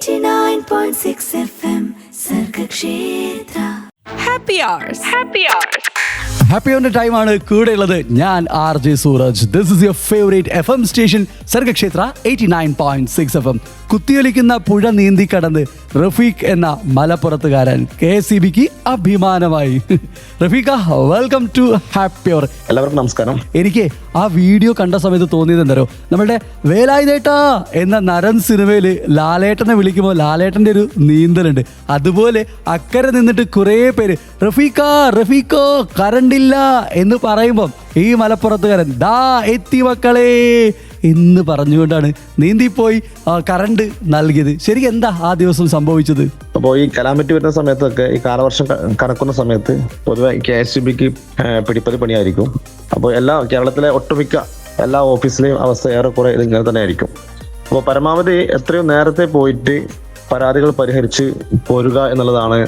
89.6 FM Sargakshetra. Happy Hours. Happy Hours. Happy ഓന്റെ ടൈമാണ് കൂടെയുള്ളത്. ഞാൻ RJ Sooraj. This is your favourite FM station Sargakshetra 89.6 FM. കുത്തിയൊലിക്കുന്ന പുഴ നീന്തി കടന്ന് റഫീഖ് എന്ന മലപ്പുറത്തുകാരൻ KSEBക്ക് അഭിമാനമായി. റഫീഖ, വെൽക്കം ടു ഹാപ്പി അവർ. എല്ലാവർക്കും നമസ്കാരം. എനിക്ക് ആ വീഡിയോ കണ്ട സമയത്ത് തോന്നിയത് എന്തോ, നമ്മുടെ വേലായുധേട്ടാ എന്ന നരൻ സിനിമയില് ലാലേട്ടനെ വിളിക്കുമ്പോൾ ലാലേട്ടന്റെ ഒരു നീന്തലുണ്ട്. അതുപോലെ അക്കരെ നിന്നിട്ട് കുറേ പേര് റഫീഖോ കറണ്ടില്ല എന്ന് പറയുമ്പം ഈ മലപ്പുറത്തുകാരൻ ദാ എത്തി മക്കളെ എന്ന് പറഞ്ഞുകൊണ്ടാണ് നീന്തിപ്പോയി കറണ്ട് നൽകിയത്. ശരിക്കും എന്താ ആ ദിവസം സംഭവിച്ചത്? അപ്പോൾ ഈ കലാമിറ്റി വരുന്ന സമയത്തൊക്കെ, ഈ കാലവർഷം കണക്കുന്ന സമയത്ത് പൊതുവെ KSEBക്ക് പിടിപ്പതി പണിയായിരിക്കും. അപ്പോൾ കേരളത്തിലെ ഒട്ടുമിക്ക എല്ലാ ഓഫീസിലെയും അവസ്ഥ ഏറെക്കുറെ ഇങ്ങനെ തന്നെ ആയിരിക്കും. അപ്പോൾ പരമാവധി എത്രയും നേരത്തെ പോയിട്ട് പരാതികൾ പരിഹരിച്ച് പോരുക എന്നുള്ളതാണ്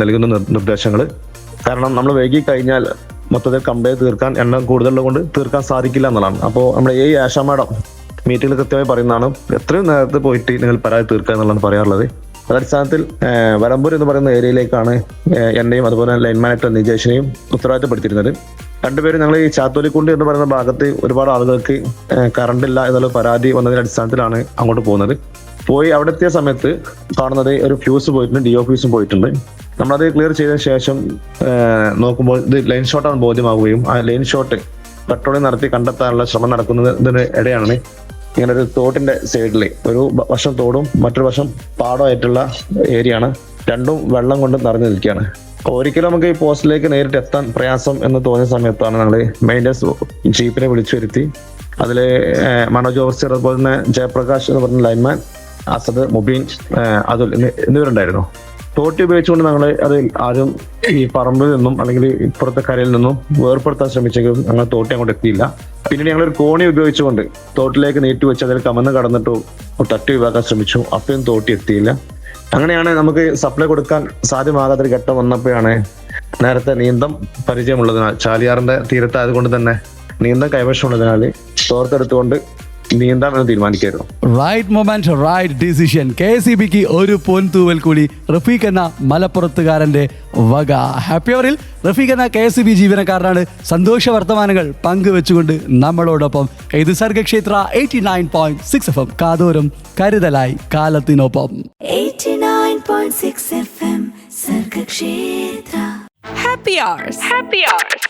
നൽകുന്ന നിർദ്ദേശങ്ങൾ. കാരണം നമ്മൾ വൈകി കഴിഞ്ഞാൽ മൊത്തത്തിൽ കമ്പനി തീർക്കാൻ എണ്ണം കൂടുതലുള്ളത് കൊണ്ട് തീർക്കാൻ സാധിക്കില്ല എന്നുള്ളതാണ്. അപ്പോൾ നമ്മുടെ ഈ ആശാ മാഡം മീറ്റിംഗിൽ കൃത്യമായി പറയുന്നതാണ്, എത്രയും നേരത്തെ പോയിട്ട് നിങ്ങൾ പരാതി തീർക്കുക എന്നുള്ളതാണ് പറയാറുള്ളത്. അതടിസ്ഥാനത്തിൽ വരമ്പൂർ എന്ന് പറയുന്ന ഏരിയയിലേക്കാണ് എന്നെയും അതുപോലെ ലൈൻമാനായിട്ട് നിജേഷിനെയും ഉത്തരവാദിത്തപ്പെടുത്തിയിരുന്നത്. രണ്ടുപേരും ഞങ്ങൾ ഈ ചാത്തോലിക്കുണ്ട് എന്ന് പറയുന്ന ഭാഗത്ത് ഒരുപാട് ആളുകൾക്ക് കറണ്ട് ഇല്ല എന്നുള്ള പരാതി വന്നതിന്റെ അടിസ്ഥാനത്തിലാണ് അങ്ങോട്ട് പോകുന്നത്. പോയി അവിടെ എത്തിയ സമയത്ത് കാണുന്നത് ഒരു ഫ്യൂസ് പോയിട്ടുണ്ട്, DO ഫ്യൂസും പോയിട്ടുണ്ട്. നമ്മളത് ക്ലിയർ ചെയ്തതിനു ശേഷം നോക്കുമ്പോൾ ഇത് ലൈൻ ഷോട്ടാണ് ബോധ്യമാവുകയും ആ ലൈൻ ഷോട്ട് പെട്രോളിയം നടത്തി കണ്ടെത്താനുള്ള ശ്രമം നടക്കുന്നതിന് ഇടയാണ് ഇങ്ങനെ ഒരു തോട്ടിന്റെ സൈഡിൽ ഒരു വശം തോടും മറ്റൊരു വശം പാടമായിട്ടുള്ള ഏരിയ ആണ്. രണ്ടും വെള്ളം കൊണ്ട് നിറഞ്ഞു നിൽക്കുകയാണ്. ഒരിക്കലും നമുക്ക് ഈ പോസ്റ്റിലേക്ക് നേരിട്ട് എത്താൻ പ്രയാസം എന്ന് തോന്നിയ സമയത്താണ് ഞങ്ങൾ മെയിൻ്റനൻസ് ജീപ്പിനെ വിളിച്ചു വരുത്തി. അതിൽ മനോജ് ഓവർസിയർ, അതുപോലെ തന്നെ ജയപ്രകാശ് എന്ന് പറഞ്ഞ ലൈൻമാൻ, അസദ്, മുബീൻ, അതുൽ എന്നിവരുണ്ടായിരുന്നു. തോട്ടി ഉപയോഗിച്ചുകൊണ്ട് ഞങ്ങൾ അത് ആരും ഈ പറമ്പിൽ നിന്നും അല്ലെങ്കിൽ ഇപ്പുറത്തെ കരയിൽ നിന്നും വേർപ്പെടുത്താൻ ശ്രമിച്ചെങ്കിലും ഞങ്ങൾ തോട്ടി അങ്ങോട്ട് എത്തിയില്ല. പിന്നീട് ഞങ്ങളൊരു കോണി ഉപയോഗിച്ചുകൊണ്ട് തോട്ടിലേക്ക് നീട്ടി വെച്ച് അതിൽ കമന്ന് കടന്നിട്ട് തട്ടി ഒഴിവാക്കാൻ ശ്രമിച്ചു. അപ്പോഴും തോട്ടി എത്തിയില്ല. അങ്ങനെയാണ് നമുക്ക് സപ്ലൈ കൊടുക്കാൻ സാധ്യമാകാത്തൊരു ഘട്ടം വന്നപ്പോഴാണ് നേരത്തെ നീന്തം പരിചയമുള്ളതിനാൽ, ചാലിയാറിന്റെ തീരത്തായത് കൊണ്ട് തന്നെ നീന്തം കൈവശമുള്ളതിനാൽ തോർത്തെടുത്തുകൊണ്ട് നീന്താം എന്ന് തീരുമാനിക്കായിരുന്നു. Right moment, right decision. KSEBക്ക് ഒരു പൊൻതൂവൽ കൂടി റഫീഖ് എന്ന മലപ്പുറത്തുകാരന്റെ വക. ഹാപ്പി അവറിൽ റഫീഖ് എന്ന KSEB ജീവനക്കാരനാണ് സന്തോഷ വർത്തമാനങ്ങൾ പങ്കുവെച്ചുകൊണ്ട് നമ്മളോടൊപ്പം. ഇത് സർഗക്ഷേത്ര 89.6 FM. കാതോരം കരുതലായി കാലത്തിനൊപ്പം. 89.6 FM Sargakshetra. Happy Hours. Happy Hours.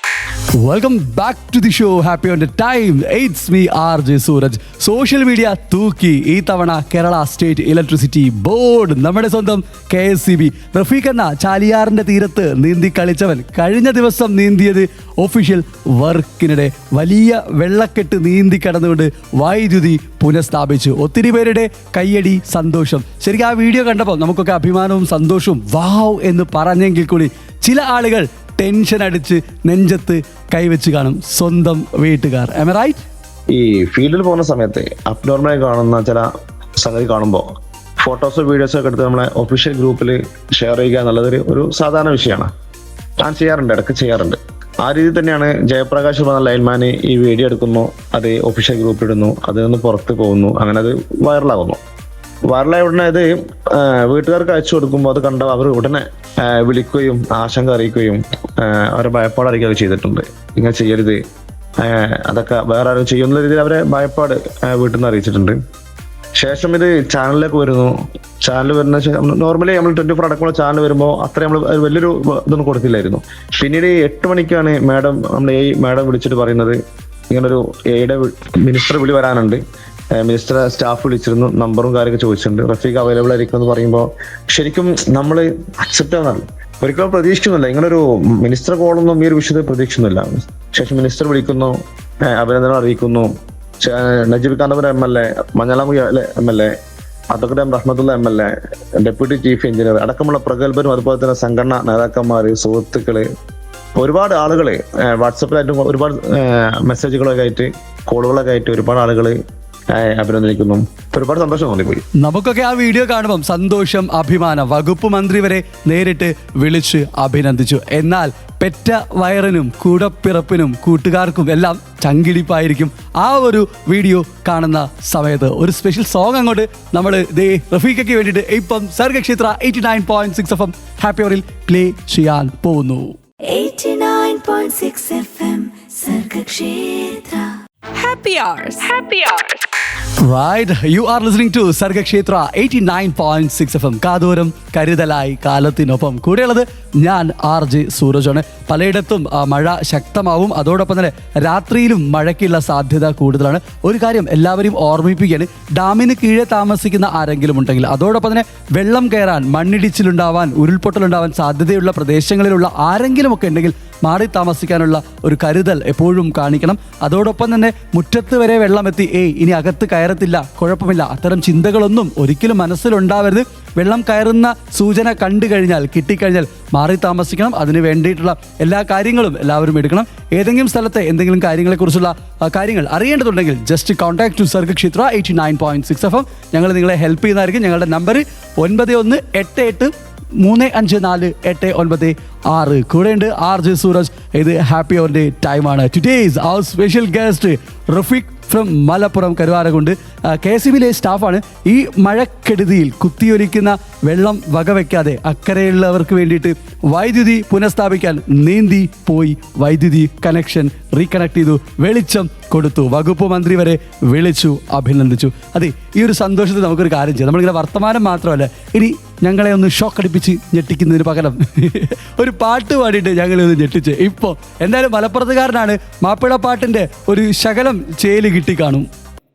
Welcome back to the show happy on the time. It's me RJ Sooraj. Social media തൂക്കി ഈ തവണ കേരള സ്റ്റേറ്റ് ഇലക്ട്രിസിറ്റി ബോർഡ്. നമ്മുടെ സ്വന്തം KSEB. റഫീഖ് എന്ന ചാലിയാറിന്റെ തീരത്ത് നീന്തി കളിച്ചവൻ കഴിഞ്ഞ ദിവസം നീന്തിയത് ഒഫീഷ്യൽ വർക്കിനിടെ വലിയ വെള്ളക്കെട്ട് നീന്തി കടന്നുകൊണ്ട് വൈദ്യുതി പുനഃസ്ഥാപിച്ചു. ഒത്തിരി പേരുടെ കയ്യടി, സന്തോഷം. ശരിക്കും ആ വീഡിയോ കണ്ടപ്പോൾ നമുക്കൊക്കെ അഭിമാനവും സന്തോഷവും വാവ് എന്ന് പറഞ്ഞെങ്കിൽ കൂടി ചില ആളുകൾ ടെൻഷൻ അടിച്ച് നെഞ്ചത്ത് കൈവച്ച് കാണും സ്വന്തം വീട്ടുകാർ. Am I right? ഈ ഫീൽഡിൽ പോകുന്ന സമയത്ത് അബ്നോർമലായി കാണുന്ന ചില സംഗതി കാണുമ്പോൾ ഫോട്ടോസോ വീഡിയോസോ ഒക്കെ എടുത്ത് നമ്മളെ ഒഫീഷ്യൽ ഗ്രൂപ്പിൽ ഷെയർ ചെയ്യുക എന്നുള്ളത് ഒരു സാധാരണ വിഷയമാണ്. ഞാൻ ചെയ്യാറുണ്ട്, ഇടയ്ക്ക് ചെയ്യാറുണ്ട്. ആ രീതിയിൽ തന്നെയാണ് ജയപ്രകാശ് പറഞ്ഞ ലൈൻമാൻ ഈ വീഡിയോ എടുക്കുന്നു, അത് ഒഫീഷ്യൽ ഗ്രൂപ്പിൽ ഇടുന്നു, അതിൽ നിന്ന് പുറത്ത് പോകുന്നു, അങ്ങനെ അത് വൈറലാകുന്നു. വൈറലായ ഉടനെ അത് വീട്ടുകാർക്ക് അയച്ചു കൊടുക്കുമ്പോൾ അത് കണ്ട അവർ ഉടനെ വിളിക്കുകയും ആശങ്ക അറിയിക്കുകയും അവരെ ഭയപ്പാട് അറിയിക്കുകയൊക്കെ ചെയ്തിട്ടുണ്ട്. ഇങ്ങനെ ചെയ്യരുത്, അതൊക്കെ വേറെ ആരും ചെയ്യുന്ന രീതിയിൽ അവരെ ഭയപ്പാട് വീട്ടിൽ നിന്ന് അറിയിച്ചിട്ടുണ്ട്. ശേഷം ഇത് ചാനലിലേക്ക് വരുന്നു. ചാനൽ വരുന്ന നോർമലി നമ്മൾ 24 അടക്കമുള്ള ചാനൽ വരുമ്പോൾ അത്ര നമ്മൾ വലിയൊരു ഇതൊന്നും കൊടുത്തില്ലായിരുന്നു. പിന്നീട് 8 മണിക്കാണ് മാഡം വിളിച്ചിട്ട് പറയുന്നത്, ഇങ്ങനൊരു എയുടെ മിനിസ്റ്റർ വിളി വരാനുണ്ട്, മിനിസ്റ്റർ സ്റ്റാഫ് വിളിച്ചിരുന്നു, നമ്പറും കാര്യമൊക്കെ ചോദിച്ചിട്ടുണ്ട്, റഫീഖ് അവൈലബിൾ ആയിരിക്കും എന്ന് പറയുമ്പോൾ ശരിക്കും നമ്മൾ അക്സെപ്റ്റ് ആവുന്നതാണ്. ഒരിക്കലും പ്രതീക്ഷിക്കുന്നില്ല, ഇങ്ങനൊരു മിനിസ്റ്റർ കോളൊന്നും ഈ ഒരു വിഷയത്തിൽ പ്രതീക്ഷിക്കുന്നില്ല. ശേഷം മിനിസ്റ്റർ വിളിക്കുന്നു, അഭിനന്ദനം അറിയിക്കുന്നു. നജീബ് കാന്തപുരം MLA, മഞ്ഞളാമുഖി MLA, അതൊക്കെ Rahmatullah MLA, deputy chief engineer അടക്കമുള്ള പ്രഗത്ഭരും അതുപോലെ തന്നെ സംഘടനാ നേതാക്കന്മാര്, സുഹൃത്തുക്കള്, ഒരുപാട് ആളുകള് വാട്സപ്പിലായിട്ടും ഒരുപാട് മെസ്സേജുകളൊക്കെ ആയിട്ട്, കോളുകളൊക്കെ ആയിട്ട് ഒരുപാട് ആളുകൾ അഭിനന്ദിക്കുന്നു. ഒരുപാട് സന്തോഷം തോന്നിപ്പോയി. നമുക്കൊക്കെ ആ വീഡിയോ കാണുമ്പം സന്തോഷം, അഭിമാനം. വകുപ്പ് മന്ത്രി വരെ നേരിട്ട് വിളിച്ച് അഭിനന്ദിച്ചു. എന്നാൽ പെറ്റ വയറിനും കൂടപ്പിറപ്പിനും കൂട്ടുകാർക്കും എല്ലാം ചങ്കിടിപ്പായിരിക്കും ആ ഒരു വീഡിയോ കാണുന്ന സമയത്ത്. ഒരു സ്പെഷ്യൽ സോങ് അങ്ങോട്ട് നമ്മൾ റഫീഖയ്ക്ക് വേണ്ടിയിട്ട് ഇപ്പം സർഗക്ഷേത്ര 89.6 FM ഹാപ്പി അവറിൽ പ്ലേ ചെയ്യാൻ പോകുന്നു. 89.6 FM Sargakshetra Happy Hours. Happy Hours. Right, you are listening to Sargakshetra 89.6 FM. കാതോരം കരുതലായി കാലത്തിനൊപ്പം. കൂടെയുള്ളത് ഞാൻ RJ സൂരജാണ്. പലയിടത്തും മഴ ശക്തമാവും, അതോടൊപ്പം തന്നെ രാത്രിയിലും മഴയ്ക്കുള്ള സാധ്യത കൂടുതലാണ്. ഒരു കാര്യം എല്ലാവരെയും ഓർമ്മിപ്പിക്കുകയാണ്, ഡാമിന് കീഴെ താമസിക്കുന്ന ആരെങ്കിലും ഉണ്ടെങ്കിൽ, അതോടൊപ്പം തന്നെ വെള്ളം കയറാൻ, മണ്ണിടിച്ചിലുണ്ടാവാൻ, ഉരുൾപൊട്ടലുണ്ടാവാൻ സാധ്യതയുള്ള പ്രദേശങ്ങളിലുള്ള ആരെങ്കിലും ഒക്കെ ഉണ്ടെങ്കിൽ മാറി താമസിക്കാനുള്ള ഒരു കരുതൽ എപ്പോഴും കാണിക്കണം. അതോടൊപ്പം തന്നെ മുറ്റത്ത് വരെ വെള്ളമെത്തി ഇനി അകത്ത് കയറത്തില്ല, കുഴപ്പമില്ല, അത്തരം ചിന്തകളൊന്നും ഒരിക്കലും മനസ്സിലുണ്ടാവരുത്. വെള്ളം കയറുന്ന സൂചന കണ്ടു കഴിഞ്ഞാൽ, കിട്ടിക്കഴിഞ്ഞാൽ മാറി താമസിക്കണം. അതിന് വേണ്ടിയിട്ടുള്ള എല്ലാ കാര്യങ്ങളും എല്ലാവരും എടുക്കണം. ഏതെങ്കിലും സ്ഥലത്തെ എന്തെങ്കിലും കാര്യങ്ങളെക്കുറിച്ചുള്ള കാര്യങ്ങൾ അറിയേണ്ടതുണ്ടെങ്കിൽ just contact to Sargakshetra 89.6 FM. ഞങ്ങൾ നിങ്ങളെ ഹെൽപ്പ് ചെയ്യുന്നതായിരിക്കും. ഞങ്ങളുടെ നമ്പർ 9188354896. കൂടെയുണ്ട് RJ സൂരജ്. ഇത് ഹാപ്പി അവറിൻ്റെ ടൈമാണ്. Today's hour special guest Rafeeq from Malappuram Karuvarakundu. KSEBിലെ സ്റ്റാഫാണ്. ഈ മഴക്കെടുതിയിൽ കുത്തിയൊലിക്കുന്ന വെള്ളം വകവയ്ക്കാതെ അക്കരെയുള്ളവർക്ക് വേണ്ടിയിട്ട് വൈദ്യുതി പുനഃസ്ഥാപിക്കാൻ നീന്തി പോയി വൈദ്യുതി കണക്ഷൻ റീകണക്ട് ചെയ്തു, വെളിച്ചം കൊടുത്തു. വകുപ്പ് മന്ത്രി വരെ വിളിച്ചു അഭിനന്ദിച്ചു. അതെ, ഈ ഒരു സന്തോഷത്തിൽ നമുക്കൊരു കാര്യം ചെയ്യാം. നമ്മളിങ്ങനെ വർത്തമാനം മാത്രമല്ല, ഇനി ഞങ്ങളെ ഒന്ന് ഷോക്ക് അടിപ്പിച്ച് ഞെട്ടിക്കുന്നതിന് പകരം ഒരു പാട്ട് പാടിയിട്ട് ഞങ്ങളെ ഒന്ന് ഞെട്ടിച്ച്. ഇപ്പോൾ എന്തായാലും മലപ്പുറത്തുകാരനാണ്, മാപ്പിളപ്പാട്ടിൻ്റെ ഒരു ശകലം ചേല് കിട്ടിക്കാണും.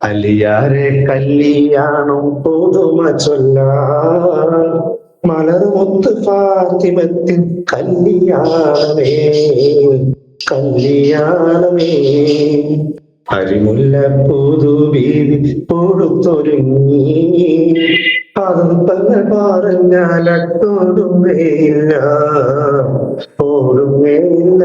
അലിയാരെ കല്യാണം പുതുമ ചൊല്ലാൻ മലർമുത്ത് ഫാത്തിമത്തിൻ കല്യാണമേ കല്യാണമേ അരിമുല്ല പുതുവീതി കൊടുത്തൊരുങ്ങി അതും തന്നെ പറഞ്ഞാലൊടുമേയില്ല ഓടുമേയില്ല.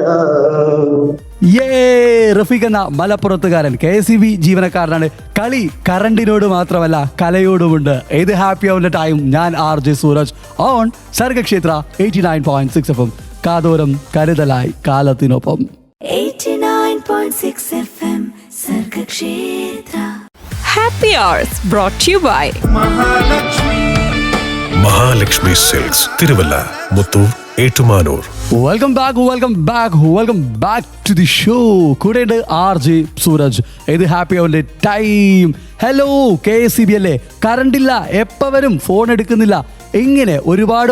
റഫീഖ് എന്ന മലപ്പുറത്തുകാരൻ KSEB ജീവനക്കാരനാണ്. കളി കറണ്ടിനോട് മാത്രമല്ല കലയോടുമുണ്ട്. ഇത് ഹാപ്പി അവറിന്റെ ടൈം. ഞാൻ RJ Sooraj on Sargakshetra 89.6 FM. കാതോരം കരുതലായി കാലത്തിനൊപ്പം. 89.6 FM Sargakshetra Happy Hours brought to you by Mahalakshmi silks, Thiruvalla, Muthoor, Ettumanoor. Welcome back to the show. കൂടെയുണ്ട് RJ സൂരജ്. ഇത് ഹാപ്പി അവറിന്റെ ടൈം. ഹലോ, KSEB അല്ലേ? കറണ്ടില്ല, എപ്പോൾ വരും, ഫോൺ എടുക്കുന്നില്ല, ഇങ്ങനെ ഒരുപാട്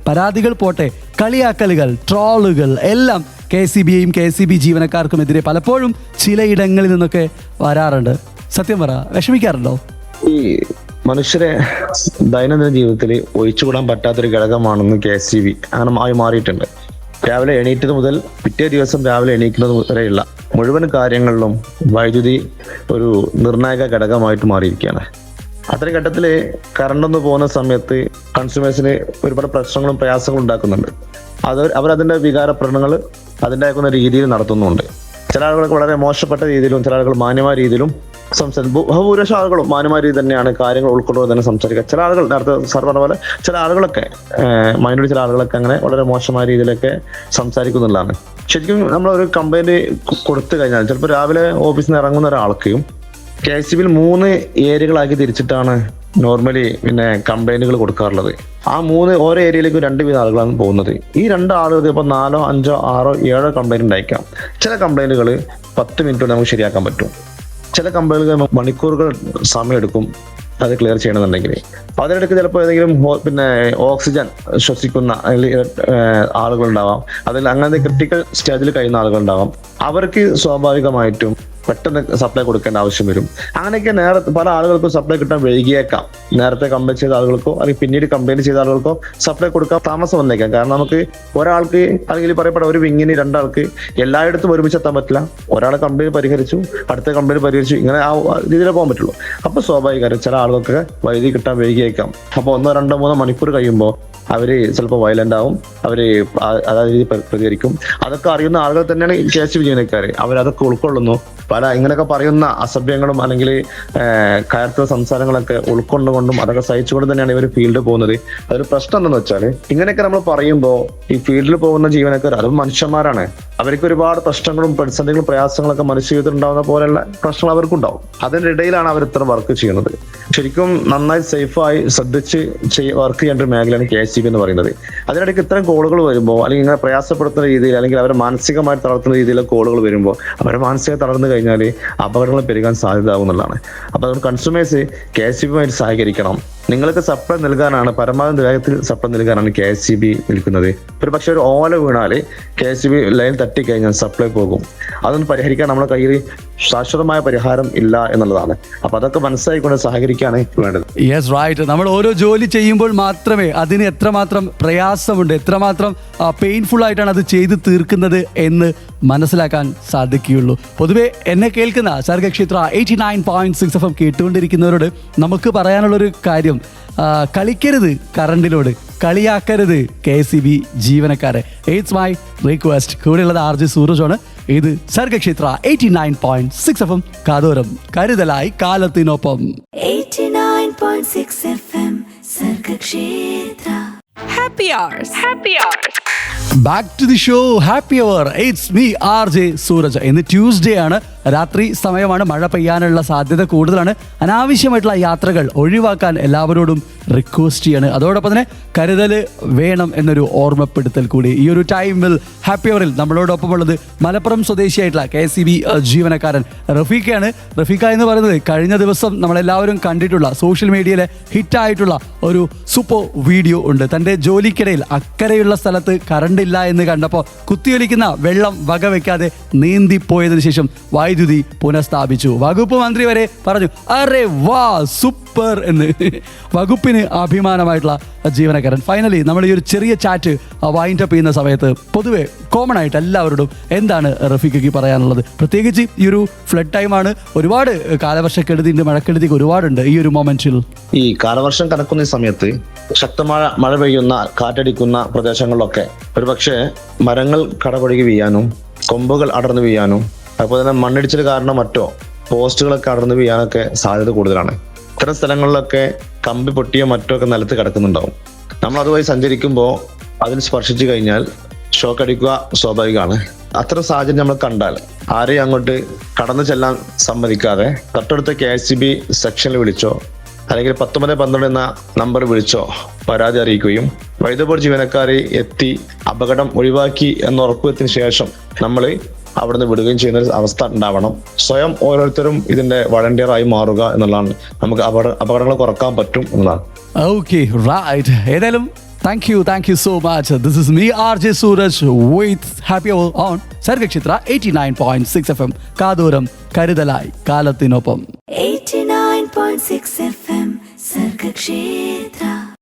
പരാതികൾ പോട്ടെ, കളിയാക്കലുകൾ, ട്രോളുകൾ എല്ലാം KSEBയെയും KSEB ജീവനക്കാർക്കുമെതിരെ പലപ്പോഴും ചിലയിടങ്ങളിൽ നിന്നൊക്കെ വരാറുണ്ട്. സത്യം പറ, വിഷമിക്കാറുണ്ടോ? ഈ മനുഷ്യരെ ദൈനംദിന ജീവിതത്തിൽ ഒഴിച്ചുകൂടാൻ പറ്റാത്തൊരു ഘടകമാണെന്ന് KSEB അങ്ങനെ ആയി മാറിയിട്ടുണ്ട്. രാവിലെ എണീറ്റത് മുതൽ പിറ്റേ ദിവസം രാവിലെ എണീക്കുന്നത് വരെയുള്ള മുഴുവൻ കാര്യങ്ങളിലും വൈദ്യുതി ഒരു നിർണായക ഘടകമായിട്ട് മാറിയിരിക്കുകയാണ്. അത്തരം ഘട്ടത്തിൽ കറണ്ടൊന്ന് പോകുന്ന സമയത്ത് കൺസ്യൂമേഴ്സിന് ഒരുപാട് പ്രശ്നങ്ങളും പ്രയാസങ്ങളും ഉണ്ടാക്കുന്നുണ്ട്. അവരതിൻ്റെ വികാര പ്രകടനങ്ങൾ അതിൻ്റെ ആക്കുന്ന രീതിയിൽ നടത്തുന്നുണ്ട്. ചില ആളുകൾക്ക് വളരെ മോശപ്പെട്ട രീതിയിലും ചില ആളുകൾ മാന്യമായ രീതിയിലും ബഹുഭൂരിപക്ഷം ആളുകളും മാന്യമായ രീതി തന്നെയാണ് കാര്യങ്ങൾ ഉൾക്കൊള്ളുന്നത് തന്നെ സംസാരിക്കുക. ചില ആളുകൾ നേരത്തെ സാർ പറഞ്ഞ പോലെ ചില ആളുകളൊക്കെ മൈനോറിറ്റി ചില ആളുകളൊക്കെ അങ്ങനെ വളരെ മോശമായ രീതിയിലൊക്കെ സംസാരിക്കുന്നുള്ളതാണ്. ശരിക്കും നമ്മളൊരു കംപ്ലൈന്റ് കൊടുത്തു കഴിഞ്ഞാൽ ചിലപ്പോൾ രാവിലെ ഓഫീസിൽ നിന്ന് ഇറങ്ങുന്ന ഒരാൾക്കും KSEBിൽ 3 ഏരിയകളാക്കി തിരിച്ചിട്ടാണ് നോർമലി കംപ്ലൈന്റുകൾ കൊടുക്കാറുള്ളത്. ആ ഓരോ ഏരിയയിലേക്കും 2 വീതം ആളുകളാണ് പോകുന്നത്. ഈ 2 ആളുകൾക്ക് ഇപ്പോൾ 4, 5, 6, 7 കംപ്ലൈന്റ് ഉണ്ടായിരിക്കാം. ചില കംപ്ലൈന്റുകൾ 10 മിനിറ്റ് കൊണ്ട് നമുക്ക് ശരിയാക്കാൻ പറ്റും. ചില കംപ്ലൈന്റുകൾ മണിക്കൂറുകൾ സമയമെടുക്കും അത് ക്ലിയർ ചെയ്യണമെന്നുണ്ടെങ്കിൽ. അതിനിടയ്ക്ക് ചിലപ്പോൾ ഏതെങ്കിലും ഓക്സിജൻ ശ്വസിക്കുന്ന ആളുകളുണ്ടാവാം, അതിൽ അങ്ങനത്തെ ക്രിട്ടിക്കൽ സ്റ്റേജിൽ കഴിയുന്ന ആളുകളുണ്ടാവാം. അവർക്ക് സ്വാഭാവികമായിട്ടും പെട്ടെന്ന് സപ്ലൈ കൊടുക്കേണ്ട ആവശ്യം വരും. അങ്ങനെയൊക്കെ പല ആളുകൾക്കും സപ്ലൈ കിട്ടാൻ വൈകിയേക്കാം. നേരത്തെ കംപ്ലൈന്റ് ചെയ്ത ആളുകൾക്കോ അല്ലെങ്കിൽ പിന്നീട് കംപ്ലൈന്റ് ചെയ്ത ആളുകൾക്കോ സപ്ലൈ കൊടുക്കാൻ താമസം വന്നേക്കാം. കാരണം നമുക്ക് ഒരാൾക്ക് അല്ലെങ്കിൽ പറയപ്പെട്ട ഒരു വിങ്ങിന് 2 ആൾക്ക് എല്ലായിടത്തും ഒരുമിച്ച് എത്താൻ പറ്റില്ല. ഒരാൾ കംപ്ലൈന്റ് പരിഹരിച്ചു, അടുത്ത കംപ്ലൈന്റ് പരിഹരിച്ചു, ഇങ്ങനെ ആ രീതിയിലേ പോകാൻ പറ്റുള്ളൂ. അപ്പോൾ സ്വാഭാവികമായിട്ടും ചില ആളുകൾക്ക് വൈദ്യുതി കിട്ടാൻ വൈകിയേക്കാം. അപ്പോൾ 1, 2, 3 മണിക്കൂർ കഴിയുമ്പോൾ അവർ ചിലപ്പോൾ വയലന്റ് ആവും, അവർ അതായത് രീതിയിൽ പ്രതികരിക്കും. അതൊക്കെ അറിയുന്ന ആളുകൾ തന്നെയാണ് KSB ജീവനക്കാർ. അവരതൊക്കെ ഉൾക്കൊള്ളുന്നു. പല ഇങ്ങനെയൊക്കെ പറയുന്ന അസഭ്യങ്ങളും അല്ലെങ്കിൽ കയർത്തുള്ള സംസാരങ്ങളൊക്കെ ഉൾക്കൊണ്ടുകൊണ്ടും അതൊക്കെ സഹിച്ചുകൊണ്ട് തന്നെയാണ് ഇവർ ഫീൽഡിൽ പോകുന്നത്. അതൊരു പ്രശ്നം എന്താണെന്ന് വെച്ചാൽ ഇങ്ങനെയൊക്കെ നമ്മൾ പറയുമ്പോൾ ഈ ഫീൽഡിൽ പോകുന്ന ജീവനക്കാർ അതും മനുഷ്യന്മാരാണ്. അവർക്ക് ഒരുപാട് പ്രശ്നങ്ങളും പ്രതിസന്ധികളും പ്രയാസങ്ങളൊക്കെ മനുഷ്യ ജീവിതത്തിൽ ഉണ്ടാകുന്ന പോലെയുള്ള പ്രശ്നങ്ങൾ അവർക്കുണ്ടാവും. അതിനിടയിലാണ് അവർ ഇത്ര വർക്ക് ചെയ്യുന്നത്. ശരിക്കും നന്നായി സേഫായി ശ്രദ്ധിച്ച് വർക്ക് ചെയ്യേണ്ട ഒരു മേഖലയാണ് KSB എന്ന് പറയുന്നത്. അതിനിടയ്ക്ക് ഇത്തരം കോളുകൾ വരുമ്പോൾ അല്ലെങ്കിൽ ഇങ്ങനെ പ്രയാസപ്പെടുത്തുന്ന രീതിയിൽ അല്ലെങ്കിൽ അവരെ മാനസികമായി തളർത്തുന്ന രീതിയിലുള്ള കോളുകൾ വരുമ്പോൾ അവരെ മാനസിക തളർന്നു കഴിഞ്ഞാൽ അപകടങ്ങൾ പെരുകാൻ സാധ്യതയാകുന്നതാണ്. അപ്പോൾ അതുകൊണ്ട് കൺസ്യൂമേഴ്സ് KSB സഹകരിക്കണം. നിങ്ങൾക്ക് സപ്ലൈ നൽകാനാണ്, പരമാവധി വേഗത്തിൽ സപ്ലൈ നൽകാനാണ് KSB നിൽക്കുന്നത്. ഒരു പക്ഷേ ഒരു ഓല വീണാൽ KSB ലൈൻ തട്ടിക്കഴിഞ്ഞാൽ സപ്ലൈ പോകും. അതൊന്നും പരിഹരിക്കാൻ നമ്മുടെ കയ്യിൽ ശാശ്വതമായ പരിഹാരം ഇല്ല എന്നുള്ളതാണ്. അപ്പൊ അതൊക്കെ മനസ്സിലാക്കിക്കൊണ്ട് സഹകരിക്കാണ് വേണ്ടത്. Yes, right. നമ്മൾ ഓരോ ജോലി ചെയ്യുമ്പോൾ മാത്രമേ അതിന് എത്രമാത്രം പ്രയാസമുണ്ട്, എത്രമാത്രം പെയിൻഫുൾ ആയിട്ടാണ് അത് ചെയ്ത് തീർക്കുന്നത് എന്ന് മനസ്സിലാക്കാൻ സാധിക്കുകയുള്ളൂ. പൊതുവെ എന്നെ കേൾക്കുന്ന സർഗക്ഷേത്ര 89.6 FM കേട്ടുകൊണ്ടിരിക്കുന്നവരോട് നമുക്ക് പറയാനുള്ളൊരു കാര്യം, കളിക്കരുത് കറണ്ടിനോട്, കളിയാക്കരുത് KSB ജീവനക്കാരെ. It's my request. കൂടെയുള്ളത് RJ സൂരജാണ്. ഇത് സർഗക്ഷേത്ര 89.6 FM കാതോരം കരുതലായി കാലത്തിനൊപ്പം. 89.6 FM Sargakshetra. Happy Hours. Back to the show, happy hour. It's me RJ Sooraj. ഇന്ന് ട്യൂസ്ഡേ ആണ്, രാത്രി സമയമാണ്, മഴ പെയ്യാനുള്ള സാധ്യത കൂടുതലാണ്. അനാവശ്യമായിട്ടുള്ള യാത്രകൾ ഒഴിവാക്കാൻ എല്ലാവരോടും റിക്വസ്റ്റ് ചെയ്യാണ്. അതോടൊപ്പം തന്നെ കരുതൽ വേണം എന്നൊരു ഓർമ്മപ്പെടുത്തൽ കൂടി. ഈ ഒരു ടൈമിൽ ഹാപ്പി അവറിൽ നമ്മളോടൊപ്പം ഉള്ളത് മലപ്പുറം സ്വദേശിയായിട്ടുള്ള KSB ജീവനക്കാരൻ റഫീഖയാണ്. റഫീഖ എന്ന് പറയുന്നത് കഴിഞ്ഞ ദിവസം നമ്മളെല്ലാവരും കണ്ടിട്ടുള്ള സോഷ്യൽ മീഡിയയിലെ ഹിറ്റായിട്ടുള്ള ഒരു സൂപ്പർ വീഡിയോ ഉണ്ട്. തൻ്റെ ജോലിക്കിടയിൽ അക്കരെയുള്ള സ്ഥലത്ത് കറണ്ട് ഇല്ല എന്ന് കണ്ടപ്പോൾ കുത്തിയൊലിക്കുന്ന വെള്ളം വകവെക്കാതെ നീന്തിപ്പോയതിനു ശേഷം വൈദ്യുതി പുനഃസ്ഥാപിച്ചു. വകുപ്പ് മന്ത്രി വരെ പറഞ്ഞു അറേ വാ സൂപ്പർ എന്ന്. വകുപ്പിന് അഭിമാനമായിട്ടുള്ള ജീവനക്കാരൻ. ഫൈനലി നമ്മൾ ഈ ഒരു ചെറിയ ചാറ്റ് വൈൻഡ് അപ്പ് ചെയ്യുന്ന സമയത്ത് പൊതുവെ കോമൺ ആയിട്ട് എല്ലാവരോടും എന്താണ് റഫീഖയ്ക്ക് പറയാനുള്ളത്? പ്രത്യേകിച്ച് ഈ ഒരു ഫ്ലഡ് ടൈമാണ്, ഒരുപാട് കാലവർഷക്കെടുതിയുണ്ട്, മഴക്കെടുതിക്ക് ഒരുപാടുണ്ട് ഈ ഒരു മൊമെന്റിൽ. ഈ കാലവർഷം കനക്കുന്ന സമയത്ത് ശക്തമായ മഴ പെയ്യുന്ന കാറ്റടിക്കുന്ന പ്രദേശങ്ങളിലൊക്കെ ഒരുപക്ഷെ മരങ്ങൾ കടപുഴകി വീഴാനും കൊമ്പുകൾ അടർന്നു വീഴാനും അതുപോലെ തന്നെ മണ്ണിടിച്ചിൽ കാരണം മറ്റോ പോസ്റ്റുകളൊക്കെ അടർന്നു വീഴാനൊക്കെ സാധ്യത കൂടുതലാണ്. ഇത്തരം സ്ഥലങ്ങളിലൊക്കെ കമ്പി പൊട്ടിയോ മറ്റോ ഒക്കെ നിലത്ത് കിടക്കുന്നുണ്ടാവും. നമ്മൾ അതുവഴി സഞ്ചരിക്കുമ്പോൾ അതിൽ സ്പർശിച്ചു കഴിഞ്ഞാൽ ഷോക്ക് അടിക്കുക സ്വാഭാവികമാണ്. അത്തരം സാഹചര്യം നമ്മൾ കണ്ടാൽ ആരെയും അങ്ങോട്ട് കടന്നു ചെല്ലാൻ സമ്മതിക്കാതെ തൊട്ടടുത്ത KSB സെക്ഷനിൽ വിളിച്ചോ അല്ലെങ്കിൽ 1912 എന്ന നമ്പർ വിളിച്ചോ പരാതി അറിയിക്കുകയും വൈദ്യുതി ബോർഡ് ജീവനക്കാരെ എത്തി അപകടം ഒഴിവാക്കി എന്ന് ഉറപ്പുവരുത്തിയതിനു ശേഷം നമ്മൾ അവിടുന്ന് വിടുകയും ചെയ്യുന്ന ഒരു അവസ്ഥ ഉണ്ടാവണം. സ്വയം ഓരോരുത്തരും ഇതിന്റെ വളണ്ടിയറായി മാറുക എന്നുള്ളതാണ്. നമുക്ക് അപകടങ്ങൾ കുറക്കാൻ പറ്റും എന്നതാണ്. Okay, right. ഏതായാലും thank you so much. This is me RJ Sooraj with happy hour on Sargakshetra 89.6 FM കാതോരം കരുതലായി കാലത്തിനൊപ്പം. 89.6 FM സർഗക്ഷേത്ര.